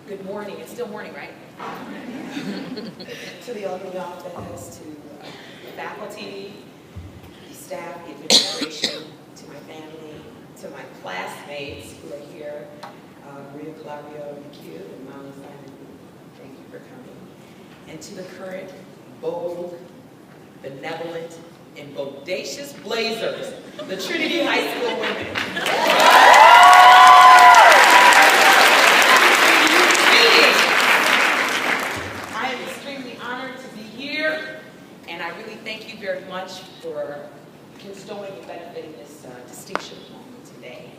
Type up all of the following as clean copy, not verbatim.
Good morning. It's still morning, right? To the Alumna office, to the faculty, the staff, the administration, to my family, to my classmates who are here, Maria Claudio McHugh and Mama Simon, thank you for coming. And to the current, bold, benevolent, and bodacious blazers, the Trinity High School women. I am extremely honored to be here, and I really thank you very much for bestowing and benefiting this distinction moment today.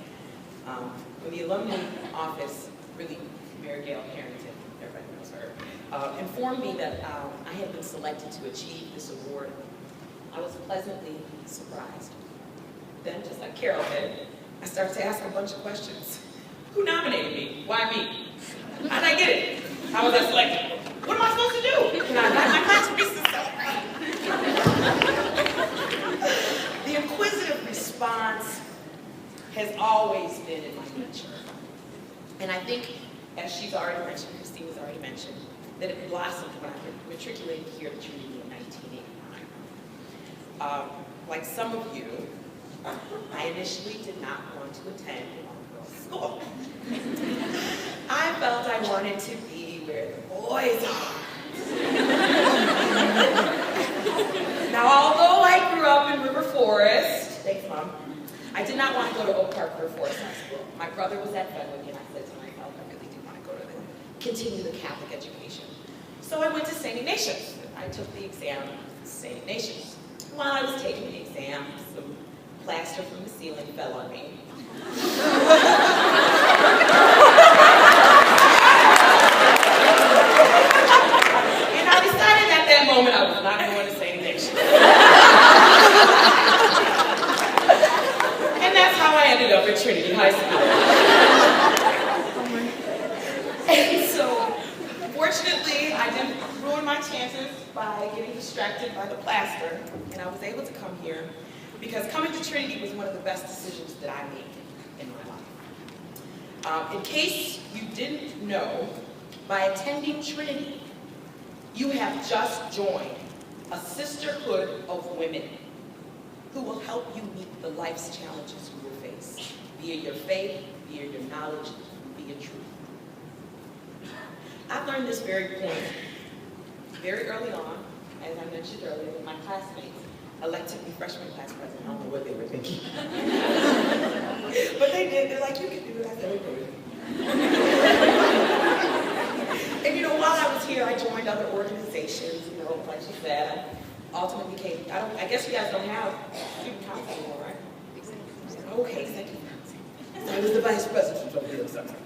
When the alumni office, really Mary Gail Harrington, everybody knows her, informed me that I had been selected to achieve this award, I was pleasantly surprised. Then, just like Carol did, I started to ask a bunch of questions. Who nominated me? Why me? How did I get it? How was I selected? What am I supposed to do? Can I write my masterpiece and celebrate? The inquisitive response has always been in my nature. And I think, as she's already mentioned, Christina's already mentioned, that it blossomed when I matriculated here at Trinity in 1989. Like some of you, I initially did not want to attend an all-girls school. I felt I wanted to be where the boys are. Now, although I grew up in River Forest, thanks, Mom, I did not want to go to Oak Park River Forest High School. My brother was at Fenwick, and I said to myself, I really do want to go to continue the Catholic education. So I went to St. Ignatius. I took the exam at St. Ignatius. While I was taking the exam, some plaster from the ceiling fell on me. And I decided at that moment I was not going to St. Ignatius. And that's how I ended up at Trinity High School. And so, fortunately, I didn't ruin my chances by getting distracted by the plaster, and I was able to come here because coming to Trinity was one of the best decisions that I made in my life. In case you didn't know, by attending Trinity, you have just joined a sisterhood of women who will help you meet the life's challenges you will face, via your faith, via your knowledge, via truth. I learned this very point very early on, as I mentioned earlier, when my classmates elected me freshman class president. I don't know what they were thinking. But they did. They're like, you can do it. I said, okay. And you know, while I was here, I joined other organizations, you know, like she said. I ultimately became, I guess you guys don't have student council anymore, right? Okay, executive council. So I was the vice president of the something.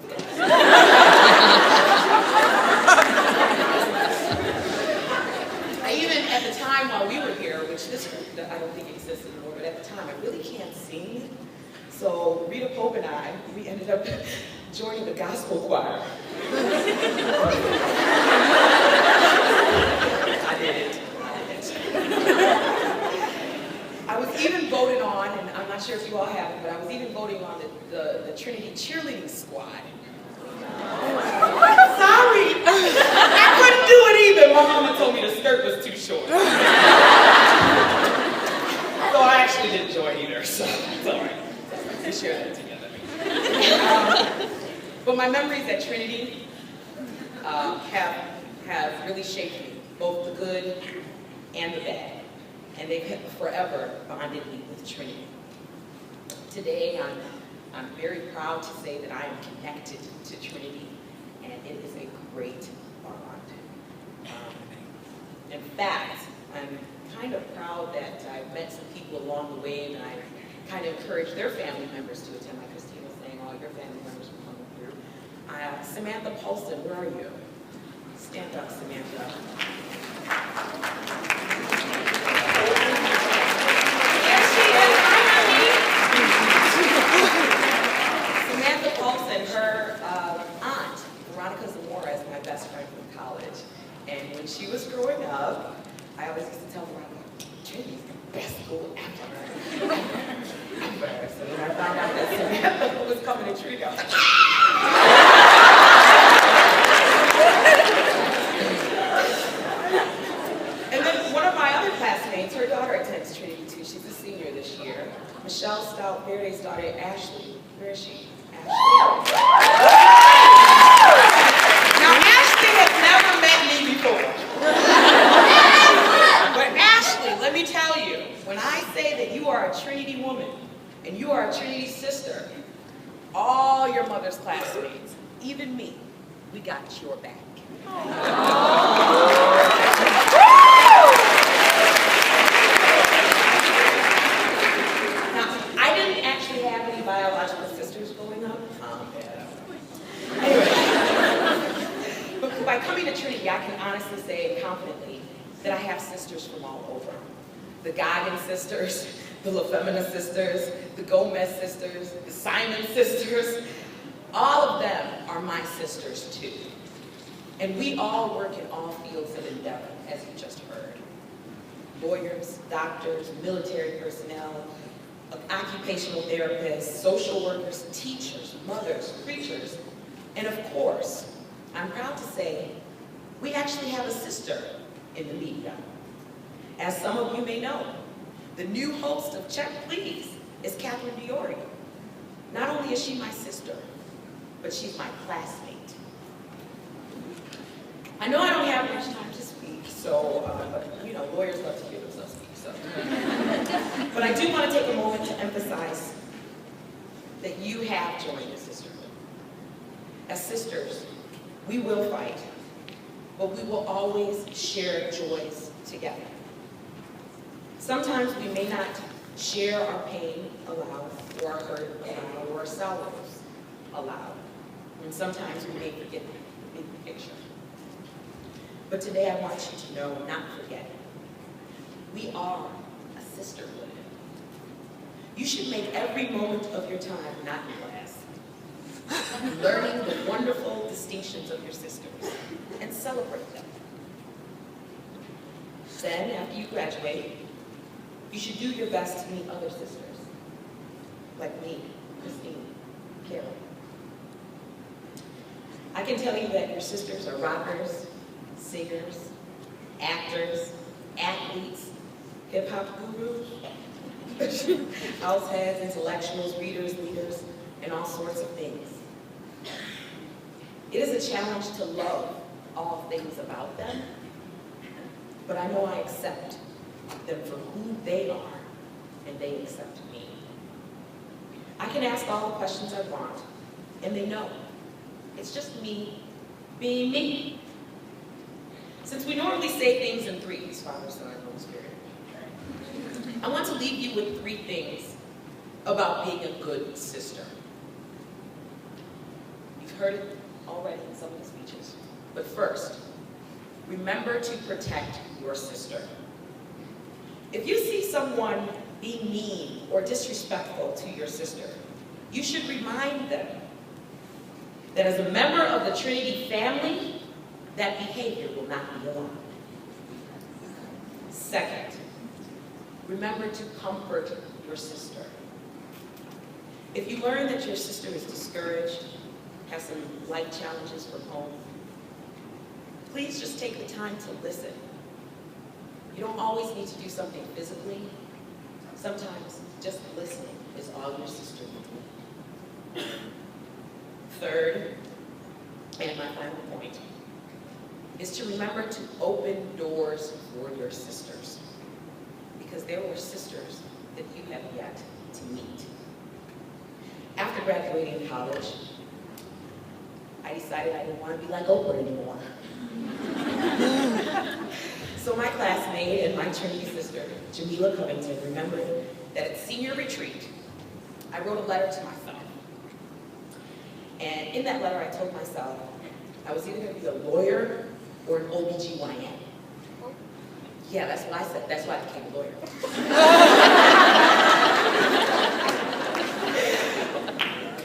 Even at the time while we were here, which this group, I don't think exists anymore, but at the time, I really can't sing. So Rita Pope and I, we ended up joining the gospel choir. I did it. I was even voted on, and I'm not sure if you all have it, but I was even voting on the Trinity cheerleading squad. Sorry, I couldn't do it either. My mama told me the skirt was too short. So I actually didn't join either, so it's all right. We share that together. But my memories at Trinity have really shaped me, both the good and the bad. And they've forever bonded me with Trinity. Today, I'm very proud to say that I am connected to Trinity, and it is a great bond. In fact, I'm kind of proud that I've met some people along the way, and I kind of encouraged their family members to attend, like Christina was saying, all your family members are coming through. Samantha Paulson, where are you? Stand up, Samantha. There she is. Samantha Paulson, her aunt, Veronica Zamora, is my best friend from college. And when she was growing up, I always used to tell Veronica, Trinity's the best school ever. So when I found out that Samantha was coming to Trinity, I was like, we got your back. Now, I didn't actually have any biological sisters growing up. Anyway, but by coming to Trinity, I can honestly say confidently that I have sisters from all over. The Goggins sisters, the La Femina sisters, the Gomez sisters, the Simon sisters, all of them are my sisters too. And we all work in all fields of endeavor, as you just heard. Lawyers, doctors, military personnel, occupational therapists, social workers, teachers, mothers, preachers, and of course, I'm proud to say, we actually have a sister in the media. As some of you may know, the new host of Check Please is Catherine Diori. Not only is she my sister, but she's my classmate. I know I don't have much time to speak, so, but you know, lawyers love to hear themselves speak, so. But I do want to take a moment to emphasize that you have joined the sisterhood. As sisters, we will fight, but we will always share joys together. Sometimes we may not share our pain aloud, or our hurt aloud, or our sorrows aloud. And sometimes we may forget the big picture. But today I want you to know, not forget, we are a sisterhood. You should make every moment of your time not in class, learning the wonderful distinctions of your sisters and celebrate them. Then, after you graduate, you should do your best to meet other sisters, like me, Christine, Carol. I can tell you that your sisters are rockers, singers, actors, athletes, hip-hop gurus, house heads, intellectuals, readers, leaders, and all sorts of things. It is a challenge to love all things about them, but I know I accept them for who they are, and they accept me. I can ask all the questions I want, and they know. It's just me being me. Since we normally say things in threes, Father, Son, and Holy Spirit, I want to leave you with 3 things about being a good sister. You've heard it already in some of the speeches. But first, remember to protect your sister. If you see someone being mean or disrespectful to your sister, you should remind them that as a member of the Trinity family, that behavior will not be allowed. Second, remember to comfort your sister. If you learn that your sister is discouraged, has some life challenges from home, please just take the time to listen. You don't always need to do something physically. Sometimes just listening is all your sister will do. Third, and my final point, is to remember to open doors for your sisters, because there were sisters that you have yet to meet. After graduating college, I decided I didn't want to be like Oprah anymore. So my classmate and my Trinity sister, Jamila Covington, remembered that at senior retreat, I wrote a letter to myself. And in that letter, I told myself I was either going to be a lawyer or an OBGYN. Yeah, that's what I said. That's why I became a lawyer.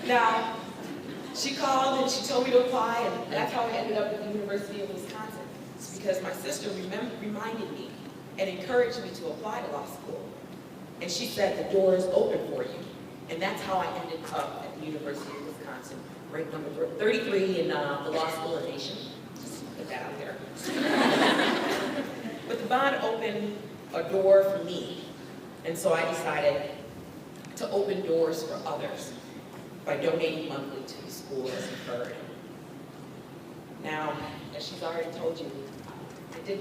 Now, she called and she told me to apply, and that's how I ended up at the University of Wisconsin. It's because my sister reminded me and encouraged me to apply to law school. And she said, the door is open for you. And that's how I ended up at the University of Wisconsin, ranked number 33 in the law school of the nation. Just put that out there. But the bond opened a door for me. And so I decided to open doors for others by donating monthly to the school, as you've heard. Now, as she's already told you,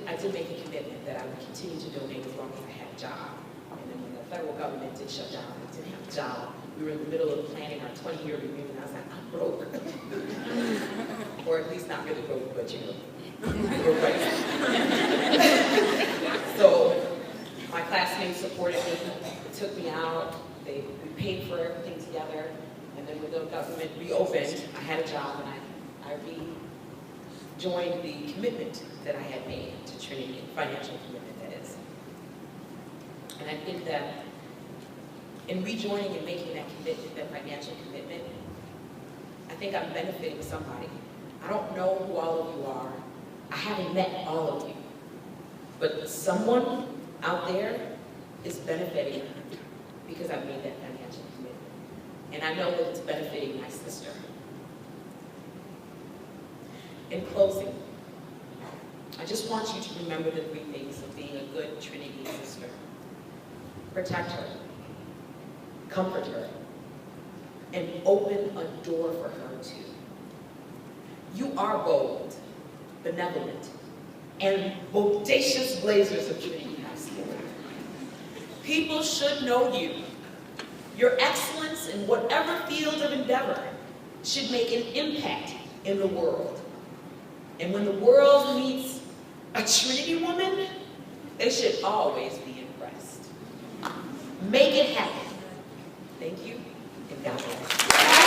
I did make a commitment that I would continue to donate as long as I had a job. And then when the federal government did shut down, I didn't have a job. We were in the middle of planning our 20-year reunion. I was like, I'm broke. or at least not really broke, but you know, we're right. So my classmates supported me, they took me out, we paid for everything together, and then when the government reopened, I had a job and I rejoined the commitment that I had made to Trinity, financial commitment that is. And I think that in rejoining and making that commitment, that financial commitment, I think I'm benefiting somebody. I don't know who all of you are. I haven't met all of you. But someone out there is benefiting because I've made that financial commitment. And I know that it's benefiting my sister. In closing, I just want you to remember the three things of being a good Trinity sister. Protect her, comfort her, and open a door for her too. You are bold, benevolent, and bodacious blazers of Trinity High School. People should know you. Your excellence in whatever field of endeavor should make an impact in the world. And when the world meets a Trinity woman, they should always be impressed. Make it happen. Thank you, and God bless.